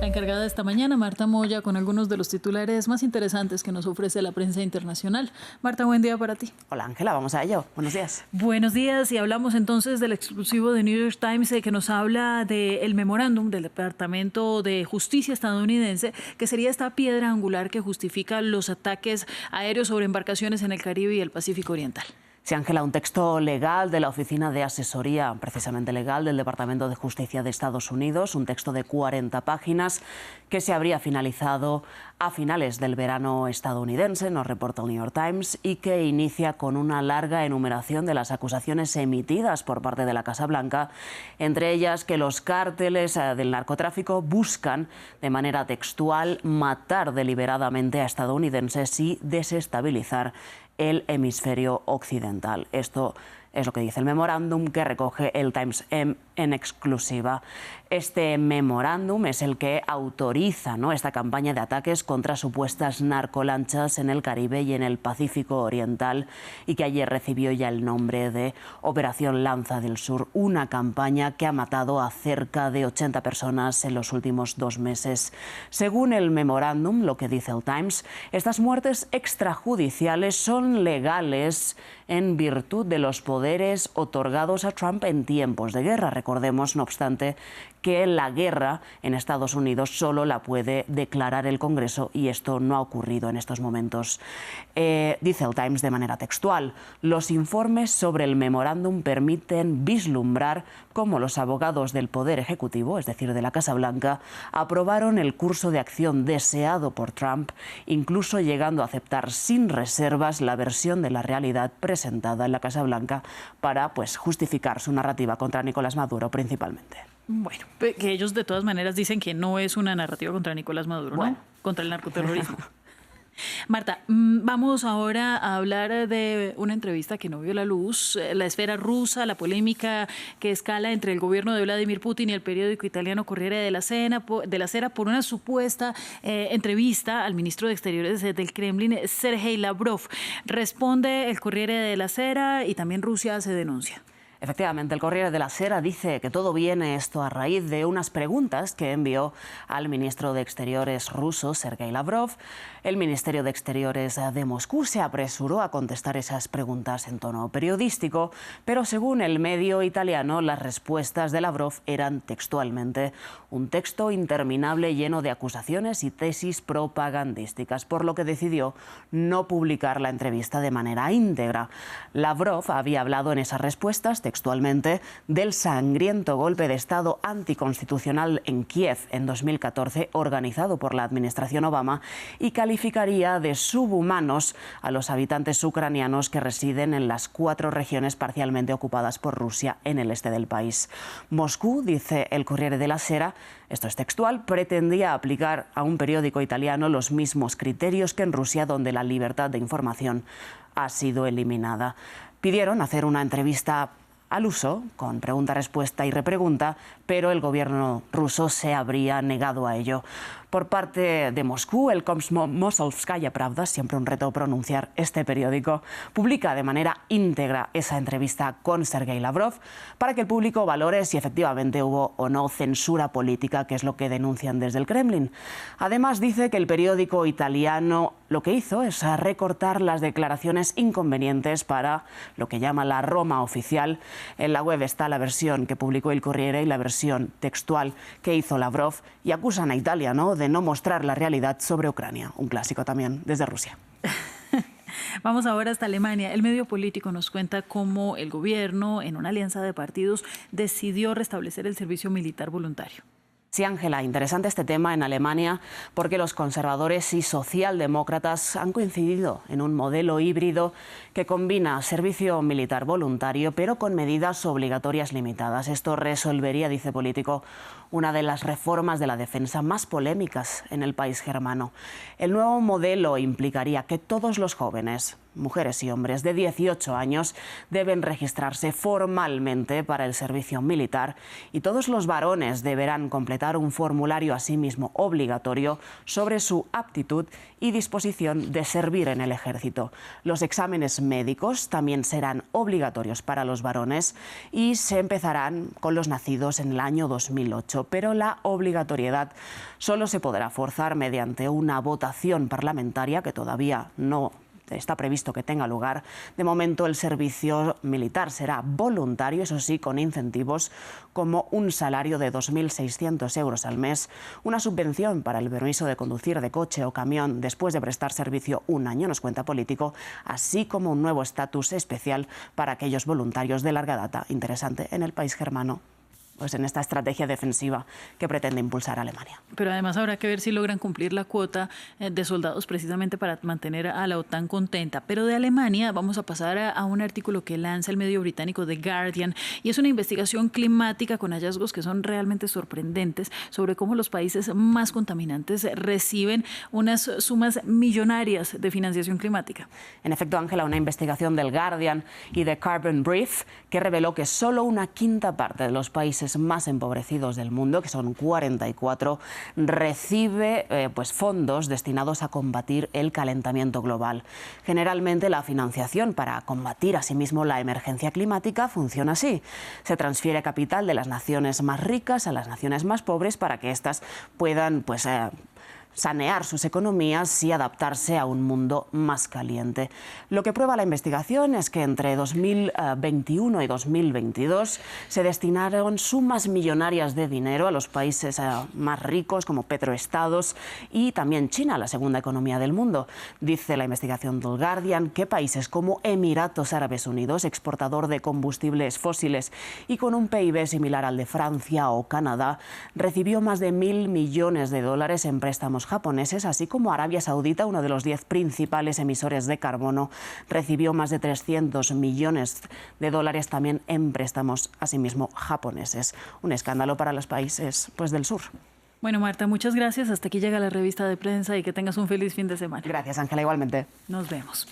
La encargada esta mañana, Marta Moya, con algunos de los titulares más interesantes que nos ofrece la prensa internacional. Marta, buen día para ti. Hola Ángela, vamos a ello. Buenos días. Buenos días, y hablamos entonces del exclusivo de New York Times que nos habla del memorándum del Departamento de Justicia estadounidense, que sería esta piedra angular que justifica los ataques aéreos sobre embarcaciones en el Caribe y el Pacífico Oriental. Sí, Ángela, un texto legal de la Oficina de Asesoría, precisamente legal, del Departamento de Justicia de Estados Unidos, un texto de 40 páginas que se habría finalizado a finales del verano estadounidense, nos reporta el New York Times, y que inicia con una larga enumeración de las acusaciones emitidas por parte de la Casa Blanca, entre ellas que los cárteles del narcotráfico buscan, de manera textual, matar deliberadamente a estadounidenses y desestabilizar el hemisferio occidental. Esto es lo que dice el memorándum que recoge el Times en exclusiva. Este memorándum es el que autoriza, ¿no?, esta campaña de ataques contra supuestas narcolanchas en el Caribe y en el Pacífico Oriental, y que ayer recibió ya el nombre de Operación Lanza del Sur, una campaña que ha matado a cerca de 80 personas en los últimos 2 meses. Según el memorándum, lo que dice el Times, estas muertes extrajudiciales son legales en virtud de los poderes otorgados a Trump en tiempos de guerra. Recordemos, no obstante, que la guerra en Estados Unidos solo la puede declarar el Congreso, y esto no ha ocurrido en estos momentos. Dice el Times de manera textual: los informes sobre el memorándum permiten vislumbrar cómo los abogados del Poder Ejecutivo, es decir, de la Casa Blanca, aprobaron el curso de acción deseado por Trump, incluso llegando a aceptar sin reservas la versión de la realidad presentada en la Casa Blanca para, justificar su narrativa contra Nicolás Maduro principalmente. Bueno, que ellos de todas maneras dicen que no es una narrativa contra Nicolás Maduro, ¿no? Contra el narcoterrorismo. Marta, vamos ahora a hablar de una entrevista que no vio la luz, la esfera rusa, la polémica que escala entre el gobierno de Vladimir Putin y el periódico italiano Corriere della Sera por una supuesta entrevista al ministro de Exteriores del Kremlin, Sergei Lavrov. Responde el Corriere della Sera y también Rusia hace denuncia. Efectivamente, el Corriere della Sera dice que todo viene esto a raíz de unas preguntas que envió al ministro de Exteriores ruso, Sergei Lavrov. El Ministerio de Exteriores de Moscú se apresuró a contestar esas preguntas en tono periodístico, pero según el medio italiano, las respuestas de Lavrov eran textualmente un texto interminable lleno de acusaciones y tesis propagandísticas, por lo que decidió no publicar la entrevista de manera íntegra. Lavrov había hablado en esas respuestas textualmente del sangriento golpe de Estado anticonstitucional en Kiev en 2014 organizado por la administración Obama, y calificaría de subhumanos a los habitantes ucranianos que residen en las 4 regiones parcialmente ocupadas por Rusia en el este del país. Moscú, dice el Corriere della Sera, esto es textual, pretendía aplicar a un periódico italiano los mismos criterios que en Rusia, donde la libertad de información ha sido eliminada. Pidieron hacer una entrevista al uso, con pregunta-respuesta y repregunta, pero el gobierno ruso se habría negado a ello. Por parte de Moscú, el Komsomolskaya Pravda, siempre un reto pronunciar este periódico, publica de manera íntegra esa entrevista con Sergei Lavrov para que el público valore si efectivamente hubo o no censura política, que es lo que denuncian desde el Kremlin. Además, dice que el periódico italiano lo que hizo es recortar las declaraciones inconvenientes para lo que llama la Roma oficial. En la web está la versión que publicó el Corriere y la versión textual que hizo Lavrov, y acusan a Italia, ¿no?, de no mostrar la realidad sobre Ucrania, un clásico también desde Rusia. Vamos ahora hasta Alemania. El medio político nos cuenta cómo el gobierno, en una alianza de partidos, decidió restablecer el servicio militar voluntario. Sí, Ángela, interesante este tema en Alemania, porque los conservadores y socialdemócratas han coincidido en un modelo híbrido que combina servicio militar voluntario, pero con medidas obligatorias limitadas. Esto resolvería, dice Político, una de las reformas de la defensa más polémicas en el país germano. El nuevo modelo implicaría que todos los jóvenes mujeres y hombres de 18 años deben registrarse formalmente para el servicio militar y todos los varones deberán completar un formulario asimismo obligatorio sobre su aptitud y disposición de servir en el ejército. Los exámenes médicos también serán obligatorios para los varones y se empezarán con los nacidos en el año 2008, pero la obligatoriedad solo se podrá forzar mediante una votación parlamentaria que todavía no está previsto que tenga lugar. De momento, el servicio militar será voluntario, eso sí, con incentivos como un salario de 2.600 euros al mes, una subvención para el permiso de conducir de coche o camión después de prestar servicio un año, nos cuenta Político, así como un nuevo estatus especial para aquellos voluntarios de larga data. Interesante en el país germano, pues en esta estrategia defensiva que pretende impulsar Alemania. Pero además habrá que ver si logran cumplir la cuota de soldados precisamente para mantener a la OTAN contenta. Pero de Alemania vamos a pasar a un artículo que lanza el medio británico The Guardian y es una investigación climática con hallazgos que son realmente sorprendentes sobre cómo los países más contaminantes reciben unas sumas millonarias de financiación climática. En efecto, Ángela, una investigación del Guardian y de Carbon Brief que reveló que solo una quinta parte de los países más empobrecidos del mundo, que son 44, recibe fondos destinados a combatir el calentamiento global. Generalmente la financiación para combatir asimismo la emergencia climática funciona así. Se transfiere capital de las naciones más ricas a las naciones más pobres para que éstas puedan sanear sus economías y adaptarse a un mundo más caliente. Lo que prueba la investigación es que entre 2021 y 2022 se destinaron sumas millonarias de dinero a los países más ricos como petroestados y también China, la segunda economía del mundo. Dice la investigación del Guardian que países como Emiratos Árabes Unidos, exportador de combustibles fósiles y con un PIB similar al de Francia o Canadá, recibió más de 1.000 millones de dólares en préstamos japoneses, así como Arabia Saudita, uno de los 10 principales emisores de carbono, recibió más de 300 millones de dólares también en préstamos, asimismo japoneses. Un escándalo para los países del sur. Bueno, Marta, muchas gracias. Hasta aquí llega la revista de prensa y que tengas un feliz fin de semana. Gracias, Ángela, igualmente. Nos vemos.